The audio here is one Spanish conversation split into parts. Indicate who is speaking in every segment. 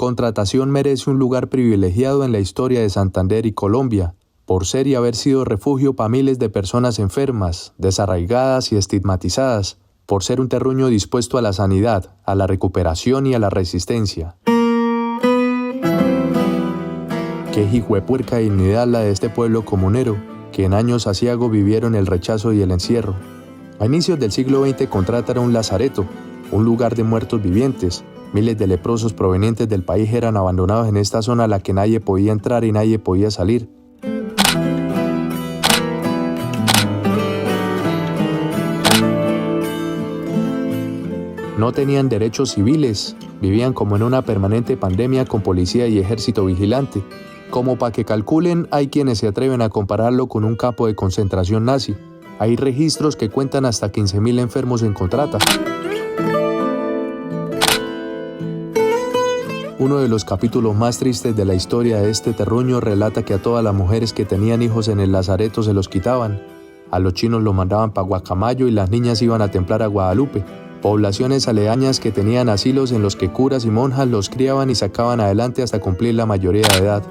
Speaker 1: Contratación merece un lugar privilegiado en la historia de Santander y Colombia, por ser y haber sido refugio para miles de personas enfermas, desarraigadas y estigmatizadas, por ser un terruño dispuesto a la sanidad, a la recuperación y a la resistencia. Qué hijuepuerca dignidad la de este pueblo comunero, que en años aciago vivieron el rechazo y el encierro. A inicios del siglo XX Contrata era un lazareto, un lugar de muertos vivientes. Miles de leprosos provenientes del país eran abandonados en esta zona a la que nadie podía entrar y nadie podía salir. No tenían derechos civiles, vivían como en una permanente pandemia con policía y ejército vigilante. Como para que calculen, hay quienes se atreven a compararlo con un campo de concentración nazi. Hay registros que cuentan hasta 15.000 enfermos en Contrata. Uno de los capítulos más tristes de la historia de este terruño relata que a todas las mujeres que tenían hijos en el lazareto se los quitaban. A los chinos los mandaban para Guacamayo y las niñas iban a templar a Guadalupe. Poblaciones aledañas que tenían asilos en los que curas y monjas los criaban y sacaban adelante hasta cumplir la mayoría de edad.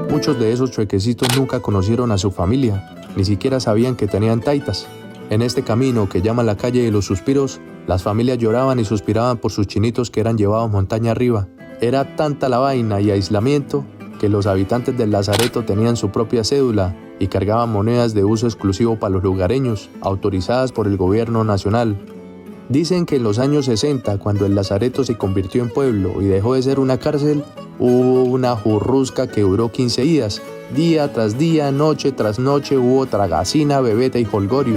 Speaker 1: Muchos de esos chuequecitos nunca conocieron a su familia, ni siquiera sabían que tenían taitas. En este camino que llama la calle de los suspiros, las familias lloraban y suspiraban por sus chinitos que eran llevados montaña arriba. Era tanta la vaina y aislamiento que los habitantes del lazareto tenían su propia cédula y cargaban monedas de uso exclusivo para los lugareños, autorizadas por el gobierno nacional. Dicen que en los años 60, cuando el lazareto se convirtió en pueblo y dejó de ser una cárcel, hubo una jurrusca que duró 15 días. Día tras día, noche tras noche, hubo tragacina, bebeta y jolgorio.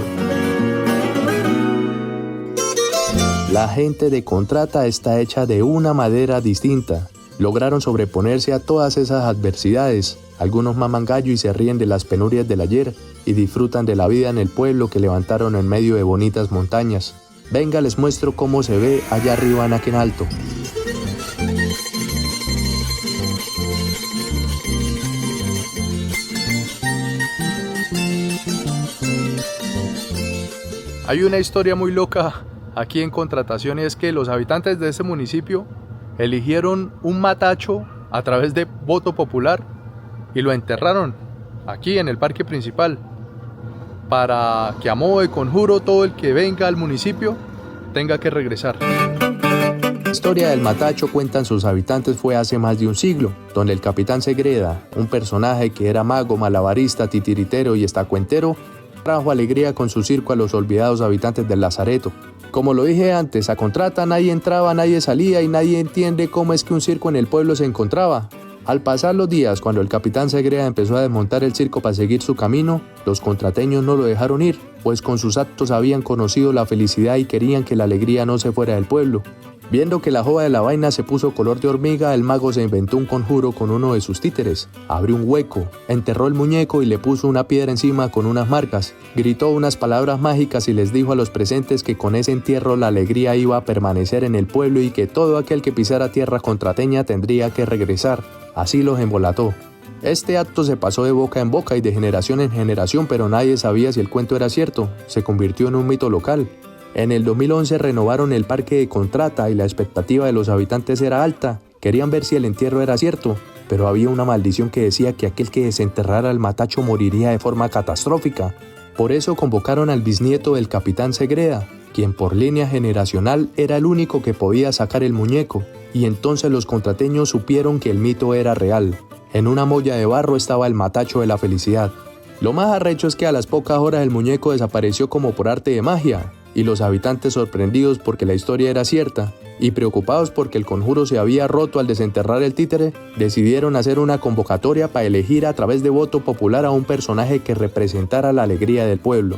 Speaker 1: La gente de Contrata está hecha de una madera distinta. Lograron sobreponerse a todas esas adversidades. Algunos maman gallo y se ríen de las penurias del ayer y disfrutan de la vida en el pueblo que levantaron en medio de bonitas montañas. Venga, les muestro cómo se ve allá arriba en aquel alto. Hay una historia muy loca aquí en Contratación y es que los habitantes de este municipio eligieron un matacho a través de voto popular y lo enterraron aquí en el parque principal para que a modo de conjuro todo el que venga al municipio tenga que regresar. La historia del matacho, cuentan sus habitantes, fue hace más de un siglo, donde el capitán Segreda, un personaje que era mago, malabarista, titiritero y estacuentero, trajo alegría con su circo a los olvidados habitantes del lazareto. Como lo dije antes, a Contrata nadie entraba, nadie salía y nadie entiende cómo es que un circo en el pueblo se encontraba. Al pasar los días, cuando el capitán Segreda empezó a desmontar el circo para seguir su camino, los contrateños no lo dejaron ir, pues con sus actos habían conocido la felicidad y querían que la alegría no se fuera del pueblo. Viendo que la joda de la vaina se puso color de hormiga, el mago se inventó un conjuro con uno de sus títeres. Abrió un hueco, enterró el muñeco y le puso una piedra encima con unas marcas. Gritó unas palabras mágicas y les dijo a los presentes que con ese entierro la alegría iba a permanecer en el pueblo y que todo aquel que pisara tierra contrateña tendría que regresar. Así los embolató. Este acto se pasó de boca en boca y de generación en generación, pero nadie sabía si el cuento era cierto. Se convirtió en un mito local. En el 2011 renovaron el parque de Contrata y la expectativa de los habitantes era alta. Querían ver si el entierro era cierto, pero había una maldición que decía que aquel que desenterrara al matacho moriría de forma catastrófica. Por eso convocaron al bisnieto del capitán Segreda, quien por línea generacional era el único que podía sacar el muñeco, y entonces los contrateños supieron que el mito era real. En una molla de barro estaba el matacho de la felicidad. Lo más arrecho es que a las pocas horas el muñeco desapareció como por arte de magia, y los habitantes, sorprendidos porque la historia era cierta y preocupados porque el conjuro se había roto al desenterrar el títere, decidieron hacer una convocatoria para elegir a través de voto popular a un personaje que representara la alegría del pueblo.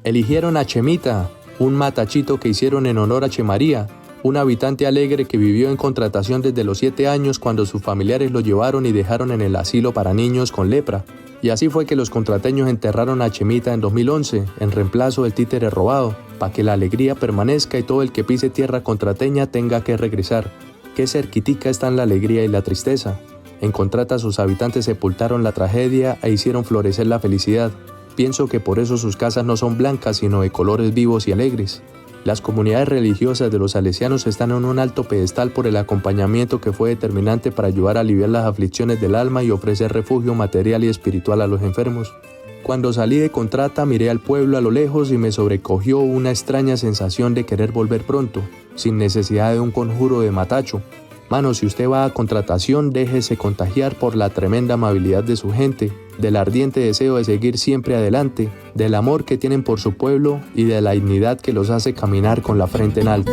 Speaker 1: Eligieron a Chemita, un matachito que hicieron en honor a Chemaría, un habitante alegre que vivió en Contratación desde los 7 años cuando sus familiares lo llevaron y dejaron en el asilo para niños con lepra. Y así fue que los contrateños enterraron a Chemita en 2011, en reemplazo del títere robado, para que la alegría permanezca y todo el que pise tierra contrateña tenga que regresar. Qué cerquitica están la alegría y la tristeza. En Contrata sus habitantes sepultaron la tragedia e hicieron florecer la felicidad. Pienso que por eso sus casas no son blancas sino de colores vivos y alegres. Las comunidades religiosas de los salesianos están en un alto pedestal por el acompañamiento que fue determinante para ayudar a aliviar las aflicciones del alma y ofrecer refugio material y espiritual a los enfermos. Cuando salí de Contrata miré al pueblo a lo lejos y me sobrecogió una extraña sensación de querer volver pronto, sin necesidad de un conjuro de matacho. Mano, si usted va a Contratación, déjese contagiar por la tremenda amabilidad de su gente, del ardiente deseo de seguir siempre adelante, del amor que tienen por su pueblo y de la dignidad que los hace caminar con la frente en alto.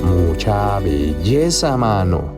Speaker 1: Mucha belleza, mano.